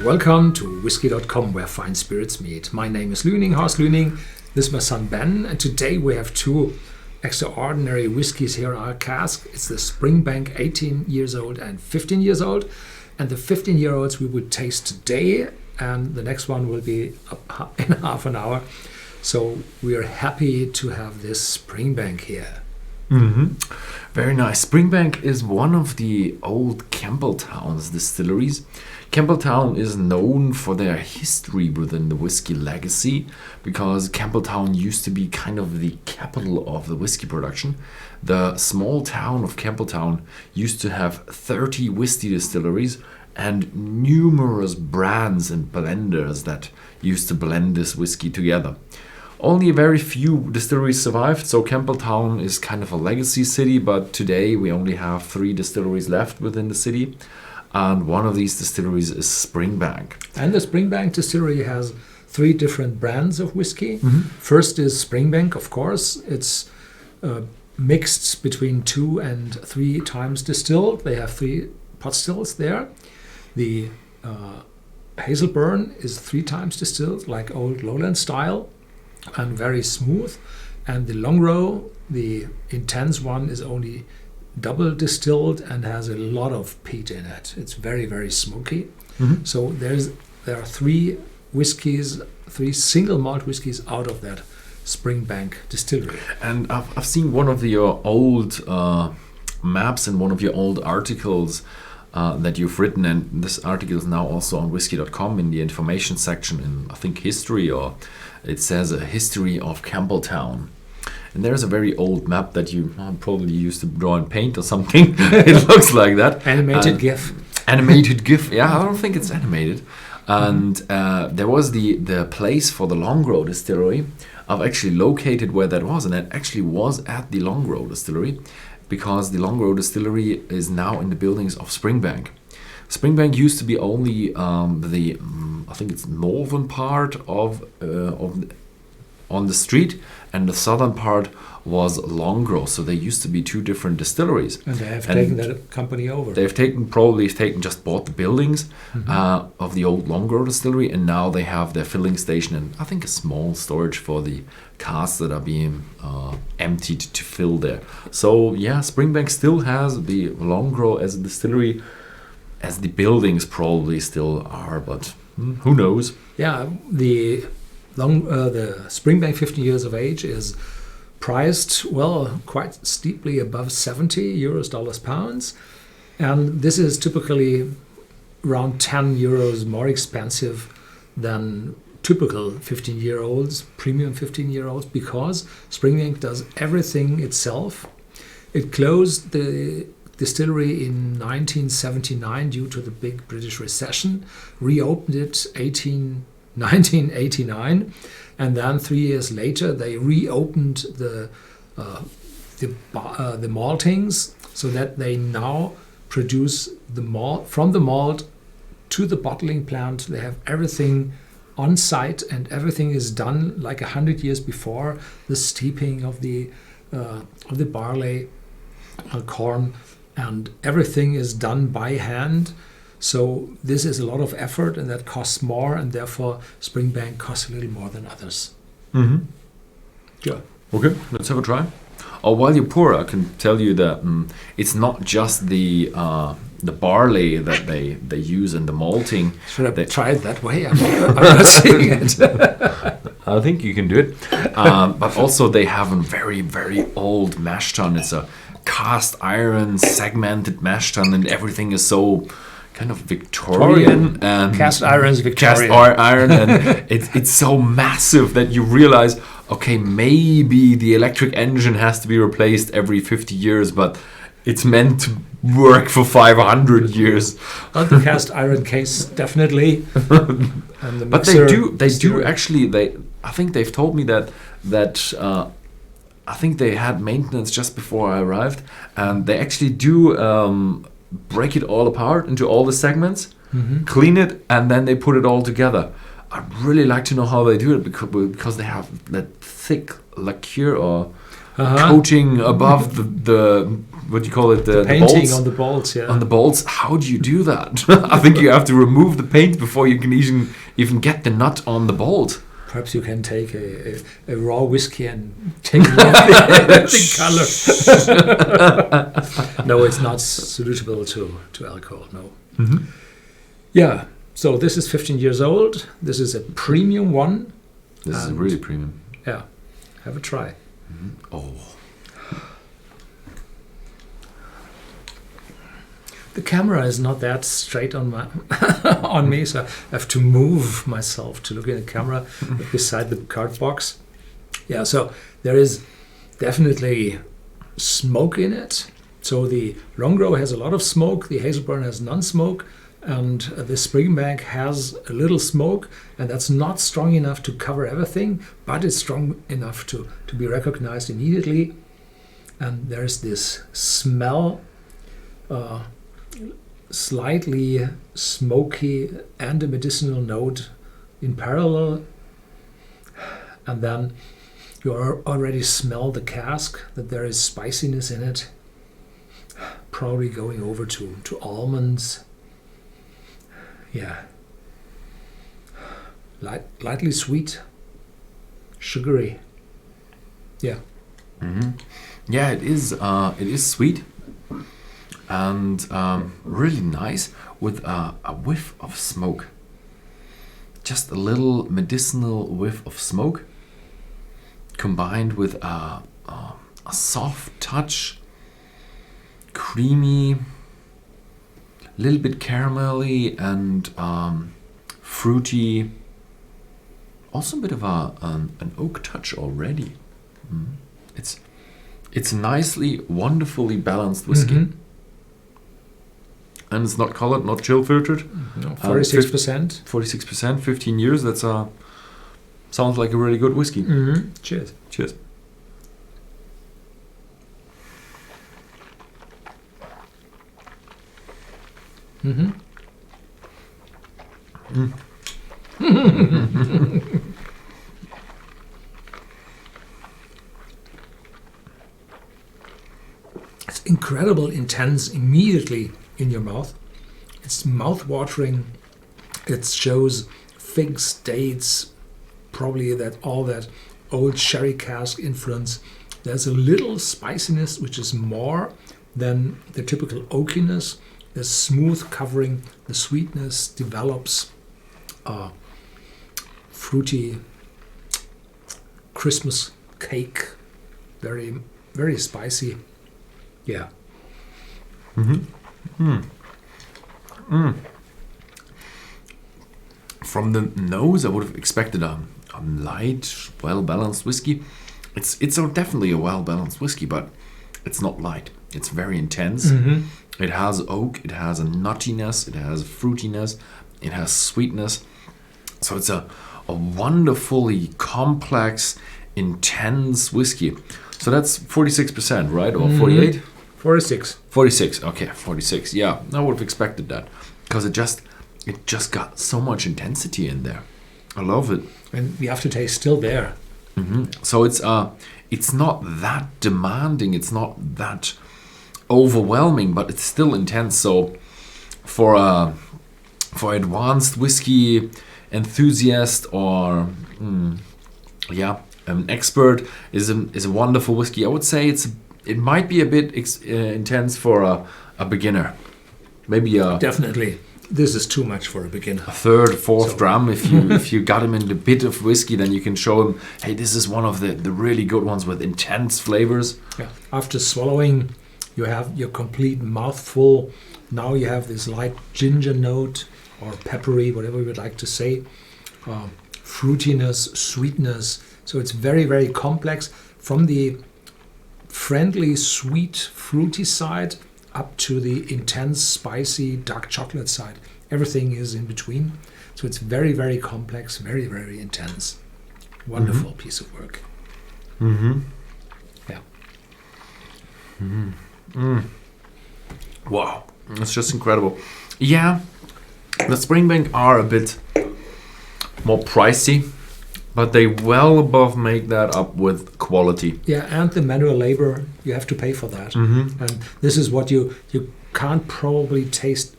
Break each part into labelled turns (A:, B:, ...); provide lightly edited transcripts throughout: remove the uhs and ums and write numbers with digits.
A: Welcome to Whisky.com, where fine spirits meet. My name is Horst Lüning. This is my son Ben, and today we have two extraordinary whiskies here in our cask. It's the Springbank 18 years old and 15 years old. And the 15-year-olds we would taste today, and the next one will be in half an hour. So we are happy to have this Springbank here.
B: Mm-hmm. Very nice. Springbank is one of the old Campbelltown's distilleries. Campbelltown is known for their history within the whiskey legacy because Campbelltown used to be kind of the capital of the whiskey production. The small town of Campbelltown used to have 30 whiskey distilleries and numerous brands and blenders that used to blend this whiskey together. Only a very few distilleries survived, so Campbelltown is kind of a legacy city, but today we only have 3 distilleries left within the city, and one of these distilleries is Springbank.
A: And the Springbank distillery has 3 different brands of whiskey.
B: Mm-hmm.
A: First is Springbank, of course. It's mixed between 2 and 3 times distilled. They have 3 pot stills there. The Hazelburn is 3 times distilled, like old Lowland style, and very smooth. And the Longrow, the intense one, is only double distilled and has a lot of peat in it. It's very, very smoky.
B: Mm-hmm.
A: So there are 3 whiskeys, 3 single malt whiskeys out of that Springbank distillery.
B: And I've seen one of your old maps and one of your old articles that you've written, and this article is now also on Whisky.com in the information section in, I think, history, or it says a history of Campbelltown. And there's a very old map that you probably used to draw in paint or something. It looks like that.
A: Animated GIF.
B: Animated GIF, yeah, I don't think it's animated. And there was the place for the Longrow distillery. I've actually located where that was, and it actually was at the Longrow distillery, because the Longrow distillery is now in the buildings of Springbank. Springbank used to be only I think it's northern part of on the street, and the southern part was Longrow. So they used to be 2 different distilleries.
A: And they have taken that company over.
B: They've just bought the buildings of the old Longrow distillery, and now they have their filling station and I think a small storage for the casks that are being emptied to fill there. So yeah, Springbank still has the Longrow as a distillery, as the buildings probably still are, but who knows?
A: Yeah, the Springbank 15 years of age is priced, well, quite steeply above 70 euros dollars pounds, and this is typically around 10 euros more expensive than typical 15-year-olds, premium 15-year-olds, because Springbank does everything itself. It closed the distillery in 1979 due to the big British recession, reopened it 1989, and then 3 years later they reopened the maltings, so that they now produce the malt from the malt to the bottling plant. They have everything on site, and everything is done like 100 years before. The steeping of the barley, corn, and everything is done by hand. So this is a lot of effort, and that costs more, and therefore Springbank costs a little more than others.
B: Mm-hmm.
A: Yeah.
B: Okay, let's have a try. Oh, while you pour, I can tell you that it's not just the barley that they use in the malting.
A: Should I try it that way? I'm not seeing it.
B: I think you can do it. But also they have a very, very old mash tun. It's a cast iron segmented mash tun, and everything is so kind of Victorian. And
A: cast iron is Victorian.
B: Cast iron, and it's so massive that you realize, okay, maybe the electric engine has to be replaced every 50 years, but it's meant to work for 500 years.
A: On the cast iron case, definitely. And the
B: but
A: mixer,
B: they do actually. I think they've told me that I think they had maintenance just before I arrived, and they actually do break it all apart into all the segments, clean it, and then they put it all together. I'd really like to know how they do it, because they have that thick lacquer or coating above what do you call it? The
A: painting
B: bolts.
A: on the bolts, yeah.
B: On the bolts, how do you do that? I think you have to remove the paint before you can even get the nut on the bolt.
A: Perhaps you can take a raw whiskey and take off the color. No, it's not suitable to alcohol, no.
B: Mm-hmm.
A: Yeah, so this is 15 years old. This is a premium one.
B: This is really premium.
A: Yeah, have a try.
B: Mm-hmm. Oh.
A: The camera is not that straight on on me, so I have to move myself to look in the camera beside the card box. Yeah, so there is definitely smoke in it. So the Longrow has a lot of smoke, the Hazelburn has non-smoke, and the Springbank has a little smoke, and that's not strong enough to cover everything, but it's strong enough to be recognized immediately. And there's this smell, slightly smoky and a medicinal note in parallel, and then you already smell the cask, that there is spiciness in it, probably going over to almonds. Yeah, lightly sweet, sugary. Yeah.
B: Mm-hmm. Yeah, it is. It is sweet. And really nice with a whiff of smoke. Just a little medicinal whiff of smoke combined with a soft touch, creamy, a little bit caramelly and fruity. Also a bit of an oak touch already. Mm. It's a nicely, wonderfully balanced whiskey.
A: Mm-hmm.
B: And it's not colored, not chill filtered.
A: No, 46%.
B: 46%, 15 years. That's sounds like a really good whiskey.
A: Mm-hmm. Cheers.
B: Cheers.
A: Mm-hmm.
B: Mm.
A: It's incredible, intense, immediately in your mouth. It's mouth-watering. It shows figs, dates, probably all that old sherry cask influence. There's a little spiciness, which is more than the typical oakiness. The smooth covering, the sweetness develops. Fruity Christmas cake, very, very spicy. Yeah.
B: Mm-hmm. Mm. Mm. From the nose, I would have expected a light, well-balanced whiskey. It's definitely a well-balanced whiskey, but it's not light. It's very intense.
A: Mm-hmm.
B: It has oak, it has a nuttiness, it has fruitiness, it has sweetness. So it's a wonderfully complex, intense whiskey. So that's 46%, right? Or 48?
A: 46.
B: 46, okay, 46. Yeah, I would have expected that. Because it just got so much intensity in there. I love it.
A: And the aftertaste still there.
B: Mm-hmm. So it's not that demanding, it's not that overwhelming, but it's still intense. So for advanced whiskey enthusiast or an expert is a wonderful whiskey. I would say it might be a bit intense for a beginner. Maybe
A: Definitely. This is too much for a beginner.
B: a third, fourth dram. If you got him in the bit of whiskey, then you can show him, hey, this is one of the really good ones with intense flavors.
A: Yeah. After swallowing, you have your complete mouthful. Now you have this light ginger note or peppery, whatever you would like to say. Fruitiness, sweetness. So it's very, very complex. From the friendly, sweet, fruity side up to the intense, spicy, dark chocolate side. Everything is in between. So it's very, very complex, very, very intense. Wonderful piece of work.
B: Mm-hmm.
A: Yeah.
B: Mm-hmm. Mm. Wow, it's just incredible. Yeah, the Springbank are a bit more pricey, But they well above make that up with quality.
A: Yeah, and the manual labor, you have to pay for that. And this is what you can't probably taste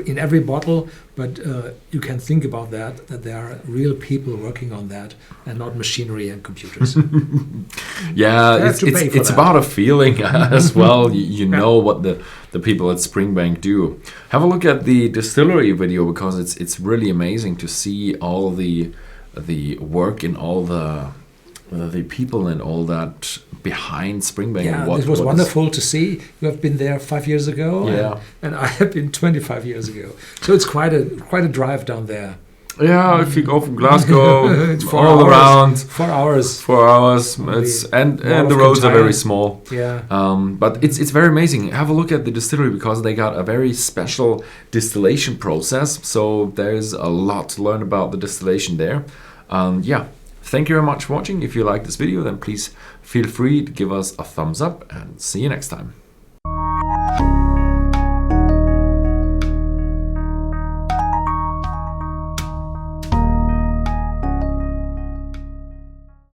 A: in every bottle, but you can think about that there are real people working on that and not machinery and computers.
B: Yeah, it's about a feeling as well. You know what the people at Springbank do. Have a look at the distillery video, because it's really amazing to see all the work and all the people and all that behind Springbank.
A: Yeah, it was wonderful to see. You have been there 5 years ago, and I have been 25 years ago. So it's quite a drive down there.
B: Yeah, if you go from Glasgow
A: it's
B: all around
A: 4 hours.
B: 4 hours, and the roads are very small.
A: Yeah,
B: but it's very amazing. Have a look at the distillery, because they got a very special distillation process. So there's a lot to learn about the distillation there. Yeah. Thank you very much for watching. If you like this video, then please feel free to give us a thumbs up, and see you next time.